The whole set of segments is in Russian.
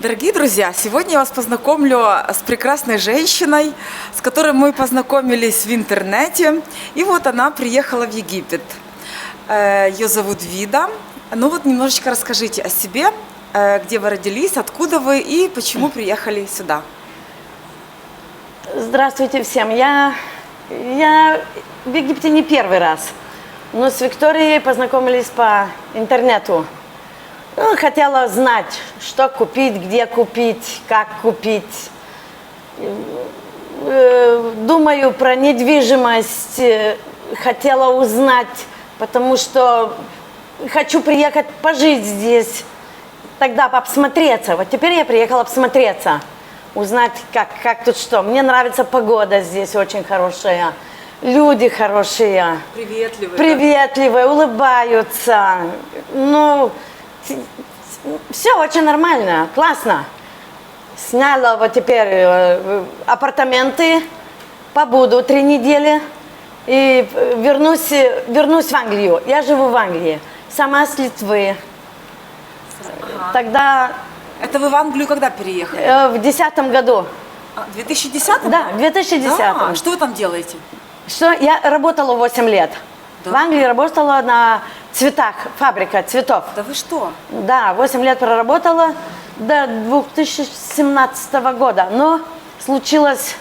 Дорогие друзья, сегодня я вас познакомлю с прекрасной женщиной, с которой мы познакомились в интернете. И вот она приехала в Египет. Ее зовут Вида. Ну вот немножечко расскажите о себе, где вы родились, откуда вы и почему приехали сюда. Здравствуйте всем. Я в Египте не первый раз, но с Викторией познакомились по интернету. Ну, хотела знать, что купить, где купить, как купить. Думаю про недвижимость, хотела узнать, потому что хочу приехать пожить здесь, тогда посмотреться. Вот теперь я приехала посмотреться, узнать, как тут что. Мне нравится погода здесь очень хорошая, люди хорошие. Приветливые. Приветливые, улыбаются. Ну, все очень нормально, классно. Сняла вот теперь апартаменты, побуду 3 недели и вернусь в Англию. Я живу в Англии, сама с Литвы. Ага. Тогда... Это вы в Англию когда переехали? В 2010 году. В 2010? Да, в 2010. Да? Что вы там делаете? Что я работала 8 лет. Да? В Англии работала на цветах, фабрика цветов. Да вы что? Да, 8 лет проработала до 2017 года. Но случилось,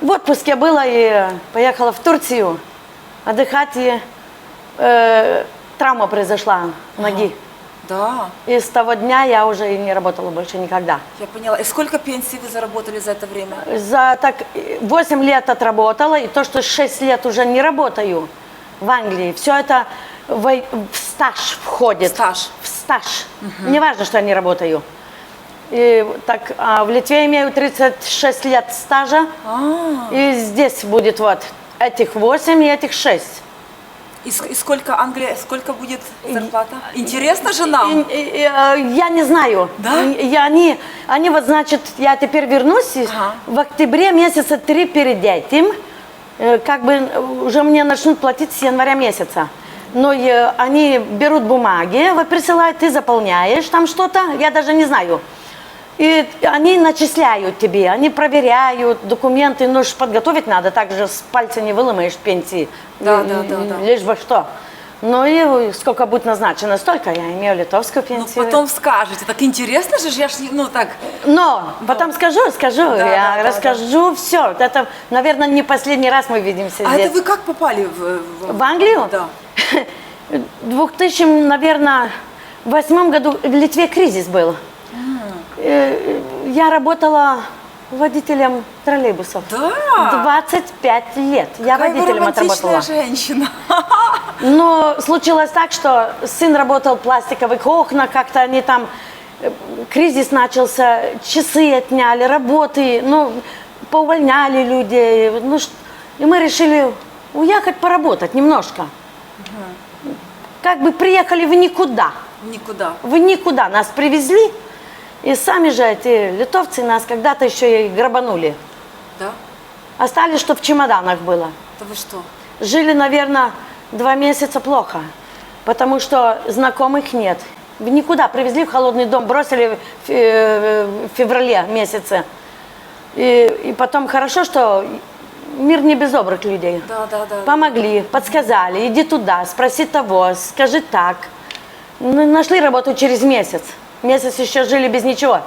в отпуске была и поехала в Турцию отдыхать, и травма произошла ноги. Да. И с того дня я уже и не работала больше никогда. Я поняла. И сколько пенсий вы заработали за это время? За 8 лет отработала, и то, что 6 лет уже не работаю в Англии, все это в стаж входит. Стаж. В стаж. Не важно, что я не работаю. И так, в Литве имею 36 лет стажа, и здесь будет вот этих 8 и этих 6. И сколько Англия, сколько будет зарплата? Интересно же нам? Я не знаю. Да? Они вот, значит, я теперь вернусь в октябре месяца 3 перед этим, как бы уже мне начнут платить с января месяца. Но они берут бумаги, вот присылают, ты заполняешь там что-то, я даже не знаю. И они начисляют тебе, они проверяют документы, ну ж подготовить надо, так же с пальца не выломаешь пенсии, да. лишь бы что. Ну и сколько будет назначено, столько, я имею литовскую пенсию. Ну потом скажете, так интересно же, я ж, ну так. Но потом скажу, я расскажу все. Это, наверное, не последний раз мы видимся здесь. А это вы как попали в Англию? Да. В 2000, наверное, 2008 году в Литве кризис был. Я работала водителем троллейбусов. Да? 25 лет. Я водителем отработала. Женщина. Но случилось так, что сын работал в пластиковых окнах, как-то они там, кризис начался, часы отняли, работы, ну, поувольняли людей. Ну, и мы решили уехать поработать немножко. Как бы приехали в никуда. Никуда. В никуда. Нас привезли. И сами же эти литовцы нас когда-то еще и грабанули. Да? Остались, что в чемоданах было. Да вы что? Жили, наверное, 2 месяца плохо, потому что знакомых нет. В никуда привезли в холодный дом, бросили в феврале месяце. И потом хорошо, что мир не без добрых людей. Да. Помогли, подсказали, иди туда, спроси того, скажи так. Ну, нашли работу через месяц. Месяц еще жили без ничего.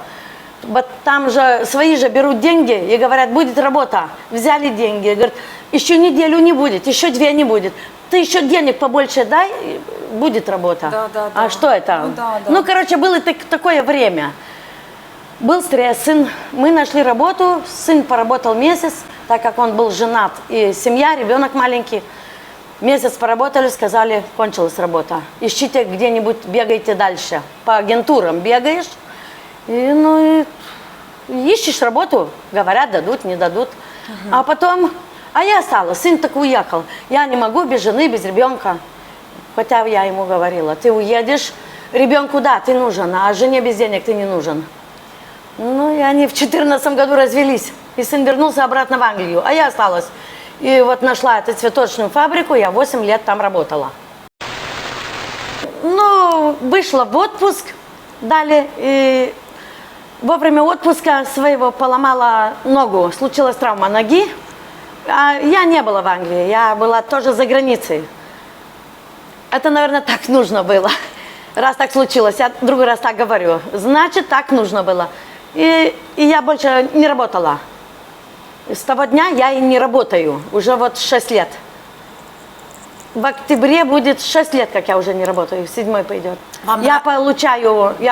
Там же свои же берут деньги и говорят, будет работа. Взяли деньги, говорят, еще неделю не будет, еще 2 не будет. Ты еще денег побольше дай, будет работа. Да. А что это? Ну, короче, было такое время. Был стресс, мы нашли работу, сын поработал месяц, так как он был женат, и семья, ребенок маленький. Месяц поработали, сказали, кончилась работа. Ищите где-нибудь, бегайте дальше. По агентурам бегаешь, и ищешь работу, говорят, дадут, не дадут. А потом, я осталась, сын так уехал. Я не могу без жены, без ребенка. Хотя я ему говорила, ты уедешь, ребенку да, ты нужен, а жене без денег ты не нужен. Ну и они в 2014 году развелись. И сын вернулся обратно в Англию, а я осталась. И вот нашла эту цветочную фабрику, я 8 лет там работала. Ну, вышла в отпуск, дали, и во время отпуска своего поломала ногу, случилась травма ноги. А я не была в Англии, я была тоже за границей. Это, наверное, так нужно было. Раз так случилось, я другой раз так говорю. Значит, так нужно было. И я больше не работала. С того дня я и не работаю. Уже вот 6 лет. В октябре будет 6 лет, как я уже не работаю. 7-й пойдет. Я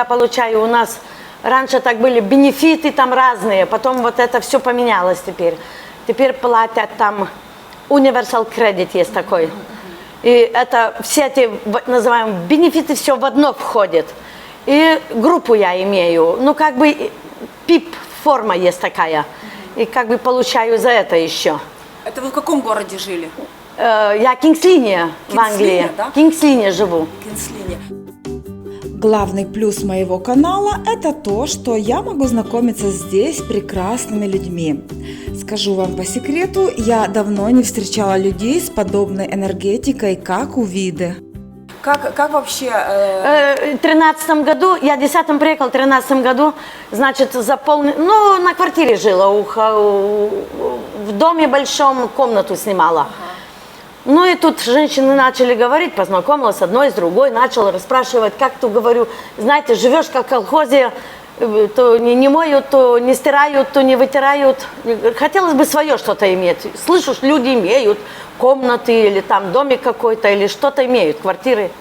получаю у нас... Раньше так были бенефиты там разные. Потом вот это все поменялось теперь. Теперь платят там... Universal Credit есть такой. И это все эти, называемые, бенефиты все в одно входит. И группу я имею. Ну, как бы ПИП-форма есть такая. И как бы получаю за это еще. Это вы в каком городе жили? Я Кингс-Линия в Англии. Да? Кингс-Линия живу. Кингс-Линия. Главный плюс моего канала – это то, что я могу знакомиться здесь с прекрасными людьми. Скажу вам по секрету, я давно не встречала людей с подобной энергетикой, как у Виды. Как вообще... В 13 году, я в 10-м приехала, в 13 году, значит, ну, на квартире жила, в доме большом комнату снимала. Ну и тут женщины начали говорить, познакомилась с одной, с другой, начала расспрашивать, как то говорю, знаете, живешь как в колхозе, то не моют, то не стирают, то не вытирают. Хотелось бы свое что-то иметь. Слышу, что люди имеют комнаты или там домик какой-то, или что-то имеют, квартиры.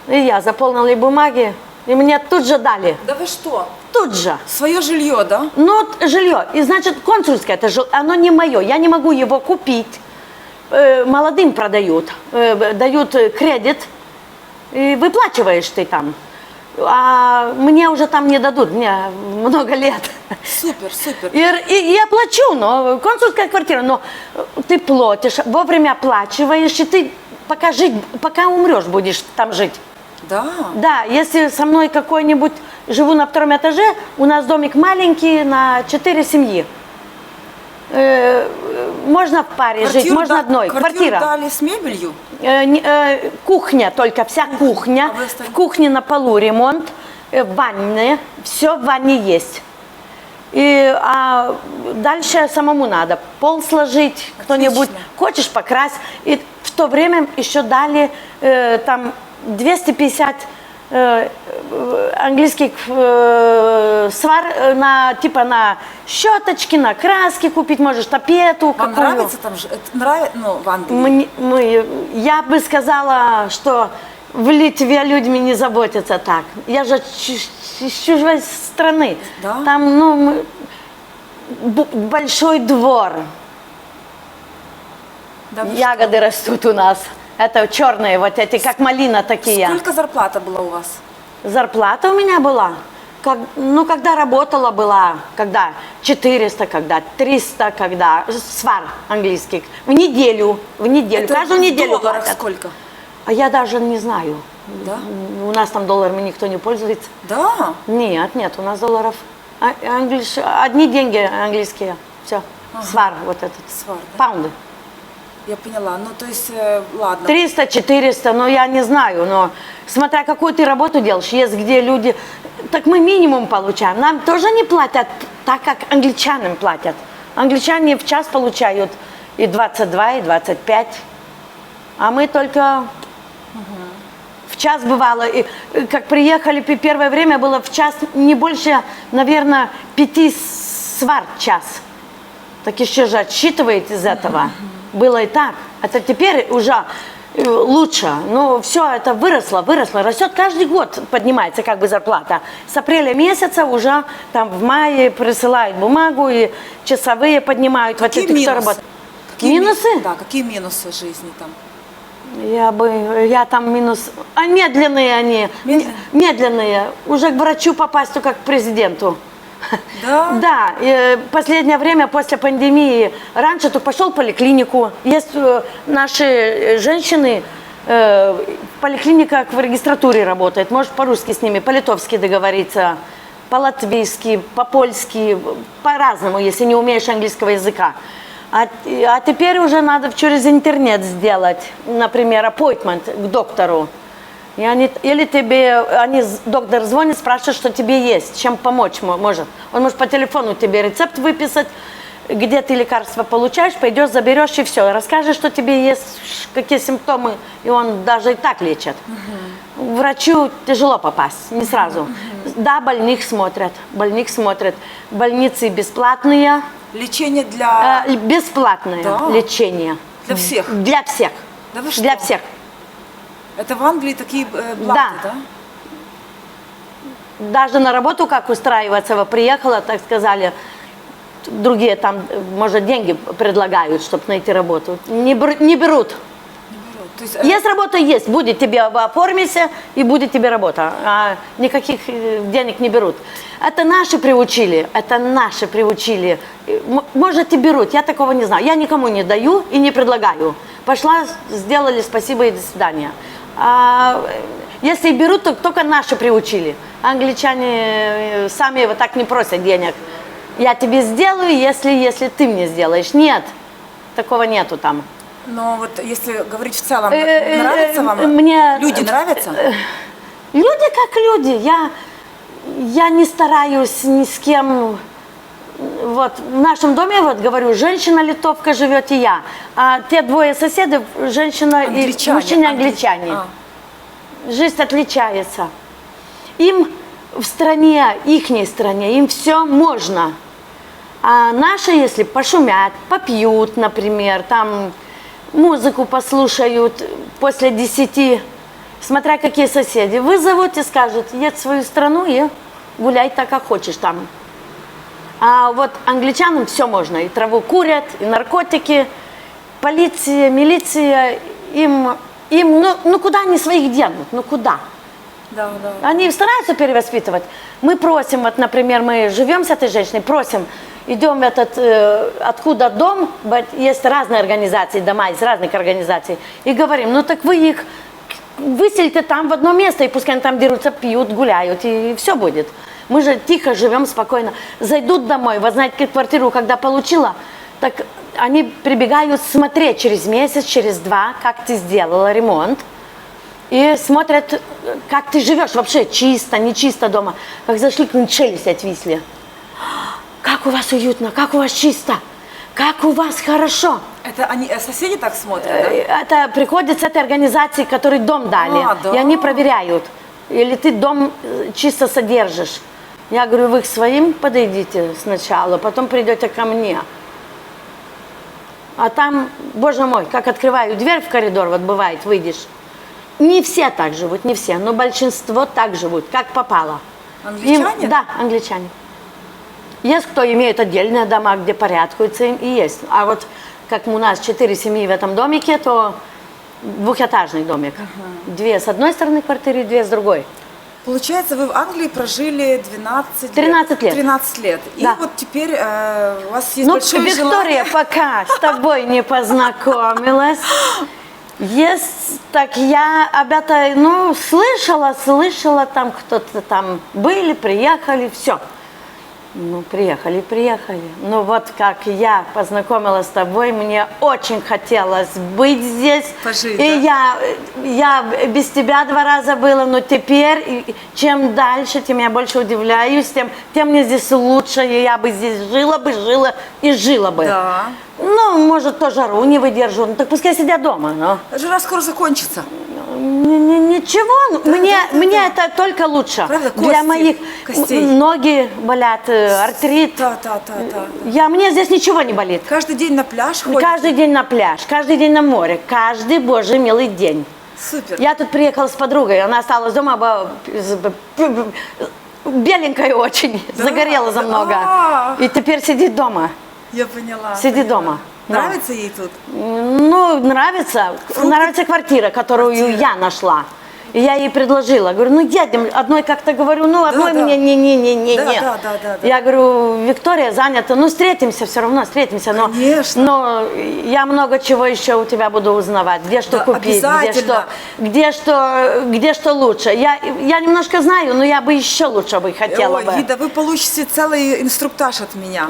И я заполнила бумаги, и мне тут же дали. Да вы что? Тут же. Свое жилье, да? Ну, вот жилье. И значит, консульское, это жилье, оно не мое. Я не могу его купить. Молодым продают. Дают кредит. И выплачиваешь ты там. А мне уже там не дадут. Мне много лет. Супер, супер. И я плачу, но консульская квартира. Но ты платишь, вовремя оплачиваешь, и ты пока умрешь, будешь там жить. Да? Да, если со мной какой-нибудь, живу на 2-м этаже, у нас домик маленький на 4 семьи. Можно в паре жить, можно одной. Квартиру дали с мебелью? Кухня только, вся кухня. В кухне на полу ремонт, ванны, все в ванне есть. А дальше самому надо пол сложить, кто-нибудь. Хочешь, покрась. И в то время еще дали там 250 английских свар типа на щеточки, на краски купить, можешь тапету. Вам нравится там же? Это нравится, ну, в Англии? Я бы сказала, что в Литве людьми не заботятся так. Я же из чужой страны. Да? Там, ну, большой двор. Да, ягоды растут у нас. Это черные, вот эти, как малина такие. Сколько зарплата была у вас? Зарплата у меня была, когда работала была, когда 400, когда 300, когда свар английских. В неделю, Это каждую неделю в долларах платят. сколько? А я даже не знаю. Да? У нас там долларами никто не пользуется. Да? Нет, у нас долларов. Одни деньги английские, все. Свар вот этот. Свар, да? Паунды. Я поняла. Ну, то есть, ладно. 300, 400, ну я не знаю, но смотря какую ты работу делаешь, есть где люди, так мы минимум получаем. Нам тоже не платят так, как англичанам платят. Англичане в час получают и 22, и 25, а мы только в час бывало. И как приехали, первое время было в час не больше, наверное, 5 свар в час. Так еще же отсчитывает из этого. Было и так. Это теперь уже лучше. Но все это выросло, растет. Каждый год поднимается как бы зарплата. С апреля месяца уже там в мае присылают бумагу и часовые поднимают. Какие вот эти, кто работает. Минусы? Да, какие минусы жизни там? Я там минус... медленные они. Медленные. Уже к врачу попасть, только к президенту. Да? Да, последнее время после пандемии, раньше ты пошел в поликлинику, есть наши женщины, в поликлиниках в регистратуре работают, можешь по-русски с ними, по-литовски договориться, по-латвийски, по-польски, по-разному, если не умеешь английского языка. А теперь уже надо через интернет сделать, например, appointment к доктору. И или доктор звонит, спрашивает, что тебе есть, чем помочь может. Он может по телефону тебе рецепт выписать, где ты лекарства получаешь, пойдешь, заберешь и все. Расскажешь, что тебе есть, какие симптомы, и он даже и так лечит. Врачу тяжело попасть, не сразу. Да, больных смотрят. Больницы бесплатные. Лечение для... Бесплатное лечение. Для всех? Для всех. Да вы что? Для всех. Это в Англии такие платы, да? Даже на работу как устраиваться, приехала, так сказали, другие там, может, деньги предлагают, чтобы найти работу. Не берут. То есть, Есть работа, есть. Будет тебе оформиться, и будет тебе работа. А никаких денег не берут. Это наши приучили. Может, и берут, я такого не знаю. Я никому не даю и не предлагаю. Пошла, сделали, спасибо и до свидания. А если берут, то только наши приучили. Англичане сами вот так не просят денег. Я тебе сделаю, если ты мне сделаешь. Нет, такого нету там. Но вот если говорить в целом, нравится вам? Мне... Люди нравятся? Люди как люди. Я не стараюсь ни с кем. Вот в нашем доме, вот говорю, женщина-литовка живет и я. А те двое соседей, женщина и мужчина англичане. Жизнь отличается. Им в стране, ихней стране, им все можно. А наши, если пошумят, попьют, например, там музыку послушают после 10, смотря какие соседи, вызовут и скажут, едь в свою страну и гуляй так, как хочешь там. А вот англичанам все можно, и траву курят, и наркотики, полиция, милиция, им куда они своих денут, куда? Да. Они стараются перевоспитывать. Мы просим, вот, например, мы живем с этой женщиной, просим, идем в откуда дом, есть разные организации, дома из разных организаций, и говорим, так вы их выселите там в одно место, и пускай они там дерутся, пьют, гуляют, и все будет. Мы же тихо живем, спокойно. Зайдут домой, вы знаете, квартиру, когда получила, так они прибегают смотреть через месяц, через 2, как ты сделала ремонт, и смотрят, как ты живешь, вообще чисто, не чисто дома. Как зашли, к ним челюсть отвисли. Как у вас уютно, как у вас чисто, как у вас хорошо. Это соседи так смотрят, да? Это приходят с этой организации, которые дом дали, да. и они проверяют, или ты дом чисто содержишь. Я говорю, вы к своим подойдите сначала, потом придете ко мне. А там, боже мой, как открываю дверь в коридор, вот бывает, выйдешь. Не все так живут, не все, но большинство так живут, как попало. Англичане? Да, англичане. Есть кто имеет отдельные дома, где порядкуется, и есть. А вот как у нас 4 семьи в этом домике, то двухэтажный домик. 2 с одной стороны квартиры, 2 с другой. Получается, вы в Англии прожили 13 лет. 13 лет. И Да. вот теперь у вас есть большое Виктория, желание... пока с тобой не познакомилась, есть, так я об этой, слышала, там кто-то там были, приехали, все. Приехали. Ну, вот как я познакомилась с тобой, мне очень хотелось быть здесь. Пожить, и да? я без тебя 2 раза была, но теперь, чем дальше, тем я больше удивляюсь, тем мне здесь лучше, и я бы здесь жила бы. Да. Может, то жару не выдержу, так пускай сидят дома, но... Жара скоро закончится. Ничего, мне это только лучше. Правда, для моих костей. Ноги болят, артрит. Да. Мне здесь ничего не болит. Каждый день на пляж ходите? Каждый день на пляж, каждый день на море, каждый божий милый день. Супер. Я тут приехала с подругой, она осталась дома, беленькая очень, загорела за много. И теперь сидит дома. Я поняла. Сидит дома. Нравится ей тут? Нравится. Нравится квартира, которую я нашла. И я ей предложила, говорю, едем, одной как-то говорю, одной да. мне не. Да. Я говорю, Виктория занята, встретимся, все равно встретимся, Конечно. но я много чего еще у тебя буду узнавать, где что купить, где что лучше. Я немножко знаю, но я бы еще лучше хотела бы. Вида, вы получите целый инструктаж от меня.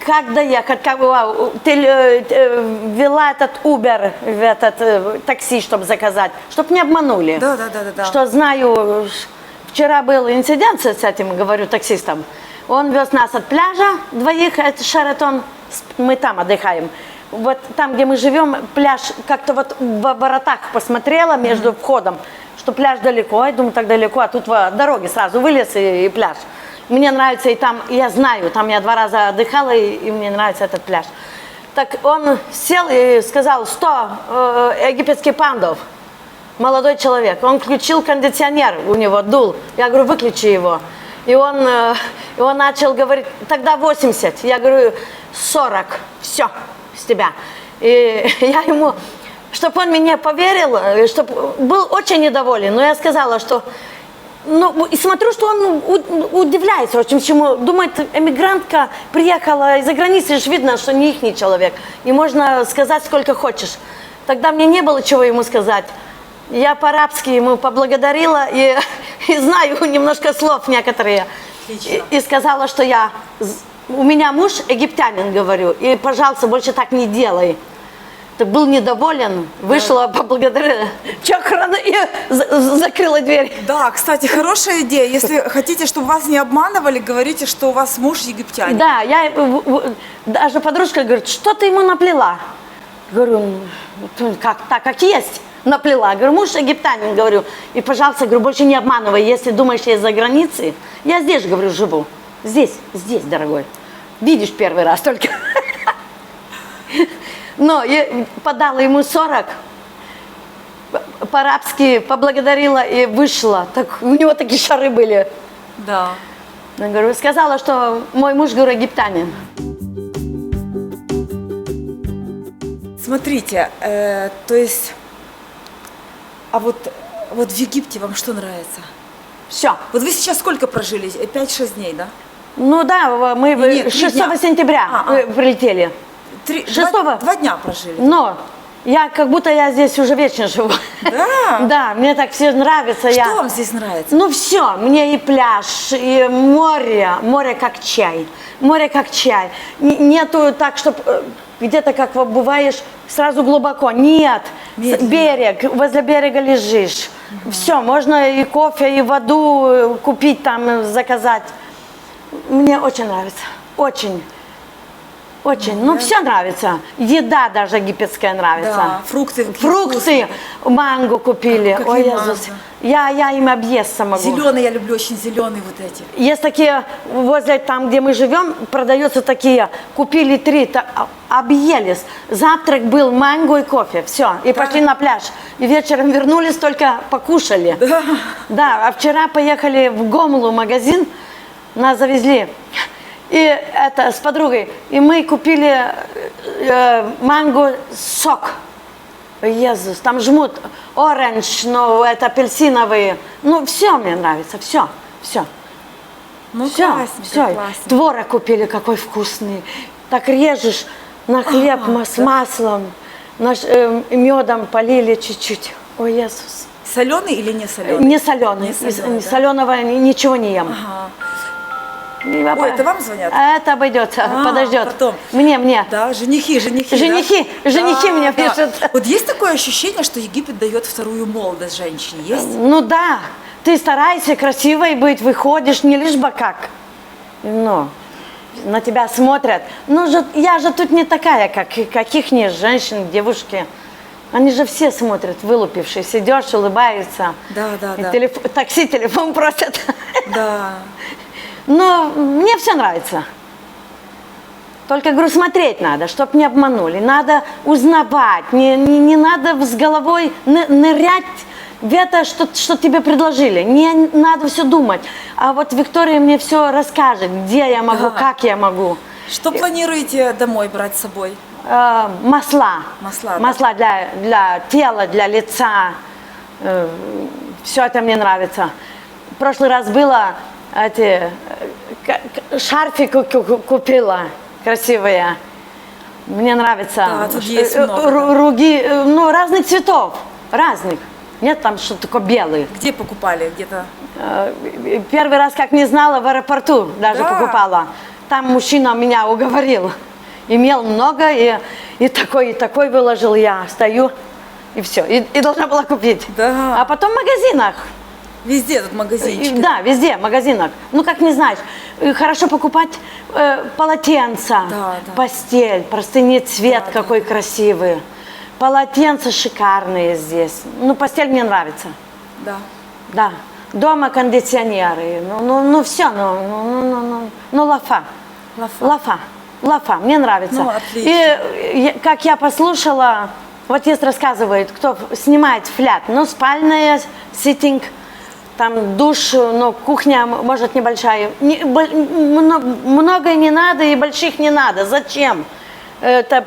Как доехать, ты вела этот Uber в этот такси, чтобы заказать, чтобы не обманули. Да. Что знаю, вчера был инцидент с этим, говорю, таксистом. Он вез нас от пляжа, двоих, это Шератон, мы там отдыхаем. Вот там, где мы живем, пляж, как-то вот в воротах посмотрела между входом, что пляж далеко, я думаю, так далеко, а тут в дороге сразу вылез и пляж. Мне нравится и там, я знаю, там я 2 раза отдыхала, и мне нравится этот пляж. Так он сел и сказал, 100 египетских паундов. Молодой человек. Он включил кондиционер, у него дул. Я говорю, выключи его. И он начал говорить, тогда 80. Я говорю, 40. Все, с тебя. И я ему, чтобы он мне поверил, чтобы был очень недоволен. Но я сказала, что... Ну, и смотрю, что он удивляется очень чему. Думает, эмигрантка приехала из-за границы, же видно, что не ихний человек. И можно сказать сколько хочешь. Тогда мне не было чего ему сказать. Я по-арабски ему поблагодарила и знаю немножко слов некоторые. И сказала, что у меня муж египтянин, говорю, и, пожалуйста, больше так не делай. Так был недоволен, вышла, поблагодарила, чохрана и закрыла дверь. Да, кстати, хорошая идея. Если хотите, чтобы вас не обманывали, говорите, что у вас муж египтянин. Да, даже подружка говорит, что ты ему наплела? Говорю, как есть, наплела. Говорю, муж египтянин, говорю. И, пожалуйста, говорю, больше не обманывай, если думаешь, я из-за границы. Я здесь, говорю, живу. Здесь, дорогой. Видишь первый раз только. Но я подала ему 40, по-арабски поблагодарила и вышла. Так, у него такие шары были. Да. Я говорю, сказала, что мой муж, говорю, египтянин. Смотрите, то есть, а вот в Египте вам что нравится? Все. Вот вы сейчас сколько прожили? 5-6 дней, да? Ну да, мы Нет, 6 дня. сентября прилетели. 2 дня прожили. Но я как будто я здесь уже вечно живу. Да? Да, мне так все нравится. Что вам здесь нравится? Ну все, мне и пляж, и море как чай. Море как чай. Нету так, чтобы где-то как бываешь сразу глубоко. Нет, Медленно. берег, возле берега лежишь. Все, можно и кофе, и воду купить там, заказать. Мне очень нравится, очень. Очень, ну все нравится. Еда даже египетская нравится. Да, фрукты. Фрукты, манго купили. Какие Ой, манго? Иисус. Я им объесться могу. Зеленые, я люблю очень зеленые вот эти. Есть такие, возле там, где мы живем, продаются такие, купили 3, объелись. Завтрак был манго и кофе, все, и пошли на пляж. И вечером вернулись, только покушали. Да. Да, а вчера поехали в Гомлу магазин, нас завезли. И это с подругой. И мы купили манго сок. Иисус, там жмут оранж, ну это апельсиновые. Ну все мне нравится, все. Ну Все, классно. Творог купили, какой вкусный. Так режешь на хлеб с маслом, медом полили чуть-чуть. Ой, Иисус. Соленый или не соленый? Не соленый. соленый, да? Соленого ничего не ем. Ага. Ой, это вам звонят? Это обойдется, подождет. Потом. Мне. Да, женихи. Женихи мне пишут. Вот есть такое ощущение, что Египет дает вторую молодость женщине? Есть? Ну да, ты старайся красивой быть, выходишь, не лишь бы как. Ну, на тебя смотрят. Ну, я же тут не такая, как их женщин, девушки. Они же все смотрят, вылупившись, идешь, улыбаются. Да. Такси, телефон просят. Да. Но мне все нравится. Только, говорю, смотреть надо, чтобы не обманули. Надо узнавать, не надо с головой нырять в это, что тебе предложили. Не надо все думать. А вот Виктория мне все расскажет, где я могу, как я могу. Что планируете домой брать с собой? Масла. Масла, да. для тела, для лица. Все это мне нравится. В прошлый раз было... шарфик купила красивые. Мне нравится. Да, тут есть много. Руги, разных цветов. Разных. Нет там что-то такое белое. Где покупали? Где-то? Первый раз, как не знала, в аэропорту даже покупала. Там мужчина меня уговорил. Имел много, и такой выложил я. Стою, и все. И должна была купить. Да. А потом в магазинах. Везде тут магазинчики. Да, везде, в магазинах. Ну, как не знаешь, хорошо покупать полотенца, Да. постель, простыни, цвет какой красивый. Полотенца шикарные здесь. Ну, постель мне нравится. Да. Да. Дома кондиционеры. Ну все, лафа. Лафа, мне нравится. Ну, отлично. И как я послушала, вот есть рассказывает, кто снимает флят, ну, спальная, ситинг, там душ, ну, кухня, может, небольшая. Много не надо и больших не надо. Зачем? Это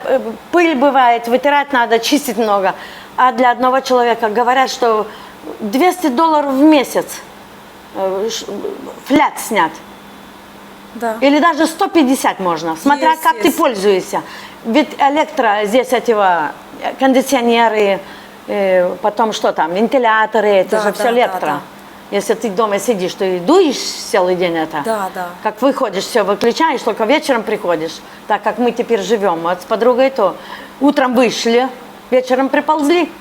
пыль бывает, вытирать надо, чистить много. А для одного человека говорят, что $200 в месяц флят снят. Да. Или даже 150 можно, смотря Есть, как ты есть. пользуешься. Ведь электро, здесь этого, кондиционеры, потом что там, вентиляторы, это Да, же да, все да, электро. да. Если ты дома сидишь, ты дуешь целый день это. Да, да. Как выходишь, все выключаешь, только вечером приходишь. Так как мы теперь живем вот с подругой, то утром вышли, вечером приползли.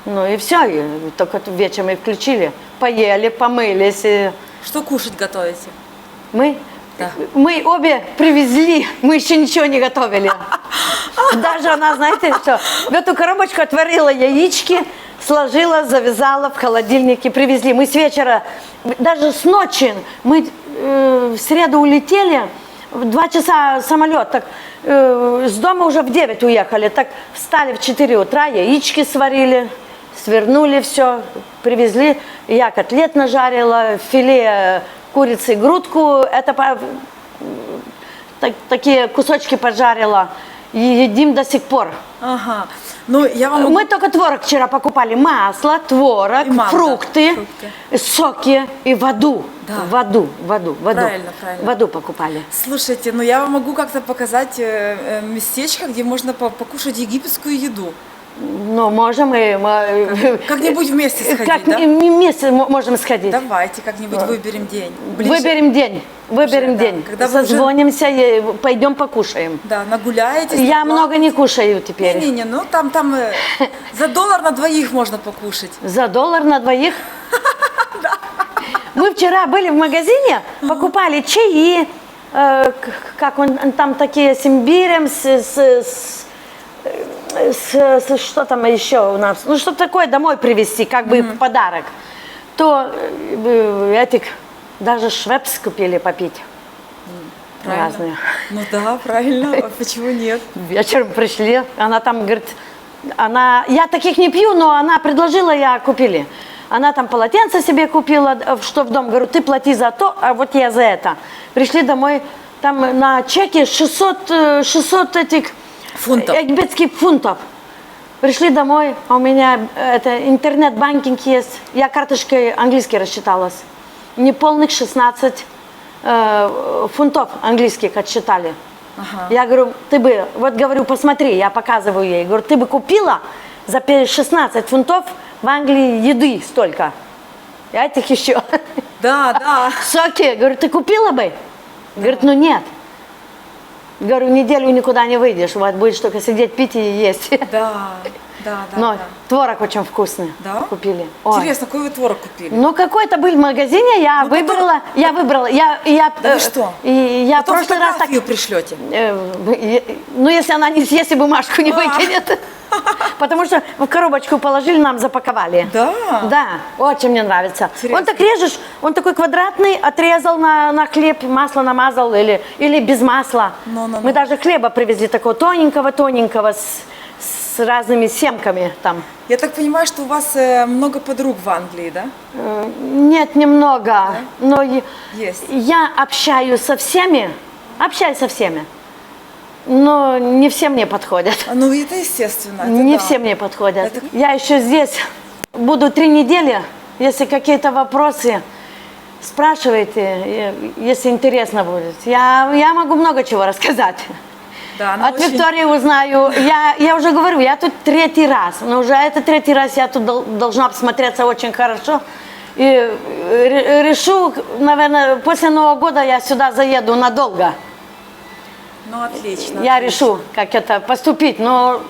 Ну и все, и только вечером и включили. Поели, помылись. И Что кушать готовите? мы, Да. мы обе привезли, мы еще ничего не готовили. Даже она, знаете, что, в эту коробочку отварила яички, сложила, завязала в холодильнике, привезли. Мы с вечера, даже с ночи, мы в среду улетели, в 2 часа самолет, так с дома уже в 9 уехали, так встали в 4 утра, яички сварили, свернули все, привезли. Я котлет нажарила, филе курицы, грудку, это такие кусочки поджарила. И едим до сих пор. Ага. Ну, я вам могу... Мы только творог вчера покупали. Масло, творог, И масло, фрукты, соки и воду. Да. Воду. Правильно, правильно. Воду покупали. Слушайте, ну я вам могу как-то показать местечко, где можно покушать египетскую еду. Ну, можем и... Как-нибудь вместе сходить, как да? вместе можем сходить. Давайте как-нибудь выберем день. Ближе. Выберем день. Выберем да. день. Когда вы уже- Созвонимся и пойдем покушаем. Да, нагуляетесь. Я наплаваетесь. много не кушаю теперь. Не-не-не, ну там за $1 на двоих можно покушать. За $1 на двоих? Мы вчера были в магазине, покупали чаи, как он там такие с имбирем, что там еще у нас, ну что такое домой привезти, как бы в подарок. То этих даже швепс купили попить. Правильно. Разные. Ну да, правильно. А почему нет? Вечером пришли, она там говорит, я таких не пью, но она предложила, я купили. Она там полотенце себе купила, что в дом. Говорю, ты плати за то, а вот я за это. Пришли домой, там на чеке 600 этих Фунтов. египетских фунтов. Пришли домой, а у меня интернет-банкинг есть. Я карточкой английской рассчиталась. Неполных 16 фунтов английских отсчитали. Ага. Я говорю, вот говорю, посмотри, я показываю ей. Говорю, ты бы купила за 16 фунтов в Англии еды столько. И этих еще. Да, да. Соки. Говорю, ты купила бы? Говорит, ну нет. Говорю, неделю никуда не выйдешь, вот будешь только сидеть, пить и есть. Да, да, да. Но да. творог очень вкусный. Да? Купили. Ой. Интересно, какой вы творог купили? Ну, какой-то был в магазине, я Ну, выбрала. Да вы что? И я в Потом прошлый раз так... фотографию пришлете. Ну, если она не съест и бумажку не выкинет. Потому что в коробочку положили, нам запаковали. Да? Да, очень мне нравится. Интересно. Он так режешь, он такой квадратный, отрезал на хлеб, масло намазал или без масла. Ну-ну-ну. Мы даже хлеба привезли такого тоненького с разными семками там. Я так понимаю, что у вас много подруг в Англии, да? Нет, немного, но Есть. я общаюсь со всеми, но не все мне подходят. Ну, это естественно. это Не да. все мне подходят. Это- Я еще здесь буду 3 недели. Если какие-то вопросы, спрашивайте, если интересно будет. Я могу много чего рассказать. Да, она От очень- Виктории узнаю. Я уже говорю, я тут 3-й раз. Но уже это 3-й раз я тут должна посмотреться очень хорошо. И решу, наверное, после Нового года я сюда заеду надолго. Ну, отлично. Я отлично. решу, как это поступить. Но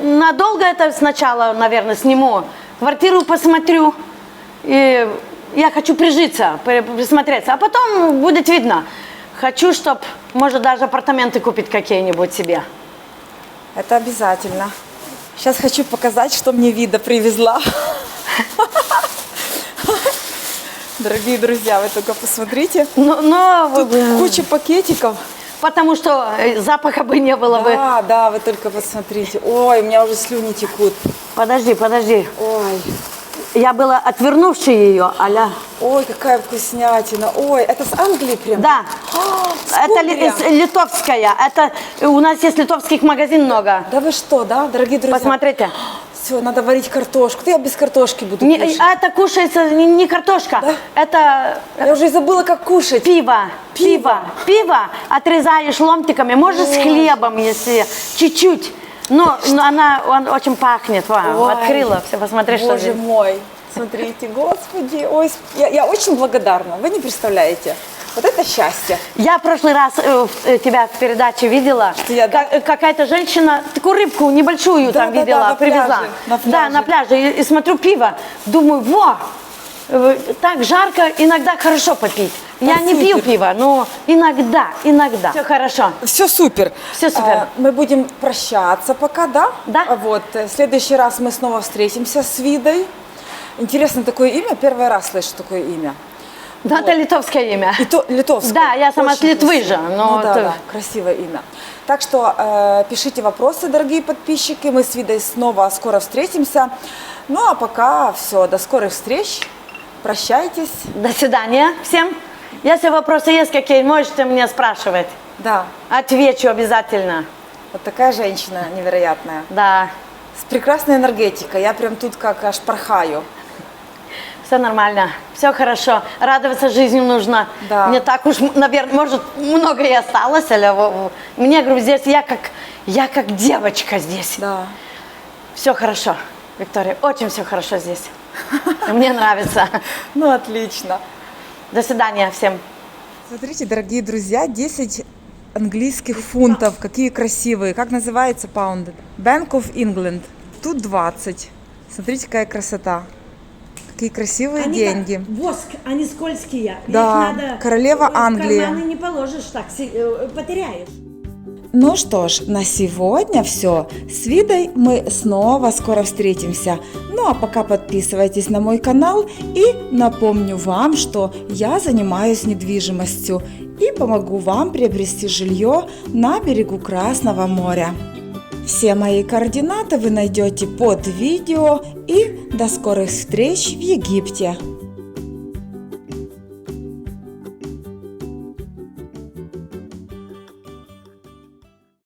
надолго это сначала, наверное, сниму. Квартиру посмотрю. И я хочу прижиться, присмотреться. А потом будет видно. Хочу, чтобы, может, даже апартаменты купить какие-нибудь себе. Это обязательно. Сейчас хочу показать, что мне Вида привезла. Дорогие друзья, вы только посмотрите. Тут куча пакетиков. Потому что запаха бы не было бы. Да, да, вы только посмотрите. Ой, у меня уже слюни текут. Подожди. Ой, Я была отвернувшей ее, аля. ой, какая вкуснятина. Ой, это с Англии прям? Да. Это скумбрия. литовская. Это у нас есть литовских магазин много. Да вы что, да, дорогие друзья? Посмотрите. Все, надо варить картошку. Да я без картошки буду Не, кушать. это кушается не картошка. Да? Это Я уже и забыла, как кушать. Пиво отрезаешь ломтиками, можешь с хлебом, если чуть-чуть. Но он очень пахнет. Вау, Ой, открыла, все, посмотри, что Боже здесь. мой, смотрите, господи. Ой, я очень благодарна, вы не представляете. Вот это счастье. Я в прошлый раз тебя в передаче видела. Я, да? Какая-то женщина такую рыбку небольшую Да, там да, видела, да, на привезла. пляже, на Да, пляже. на пляже. И смотрю пиво. Думаю, так жарко, иногда хорошо попить. Я не супер. пью пиво, но иногда. Все хорошо. Все супер. Всё супер. Мы будем прощаться пока, да? Да. Вот, в следующий раз мы снова встретимся с Видой. Интересно такое имя, первый раз слышу такое имя. Да, это литовское имя. И то литовское. Да, я сама с Очень Литвы красиво. же, но Ну да, это- да, красивое имя. Так что пишите вопросы, дорогие подписчики. Мы с Видой снова скоро встретимся. Ну а пока все, до скорых встреч. Прощайтесь. До свидания всем. Если вопросы есть какие, можете меня спрашивать. Да, Отвечу обязательно. вот такая женщина невероятная. Да, С прекрасной энергетикой. Я прям тут как аж порхаю. все нормально, все хорошо. Радоваться жизни нужно. Да. Не так уж, наверное, может, много и осталось. Мне, говорю, здесь я как девочка здесь. Да. Все хорошо, Виктория, очень все хорошо здесь. Мне нравится. Ну, отлично. До свидания всем. Смотрите, дорогие друзья, 10 английских фунтов. Какие красивые. Как называется паунд? Bank of England. Тут 20. Смотрите, какая красота. Какие красивые деньги. Воск, они скользкие. Да, Их надо королева Англии. В карманы не положишь так, потеряешь. Ну что ж, на сегодня все. С Видой мы снова скоро встретимся. Ну а пока подписывайтесь на мой канал и напомню вам, что я занимаюсь недвижимостью и помогу вам приобрести жилье на берегу Красного моря. Все мои координаты вы найдете под видео и до скорых встреч в Египте.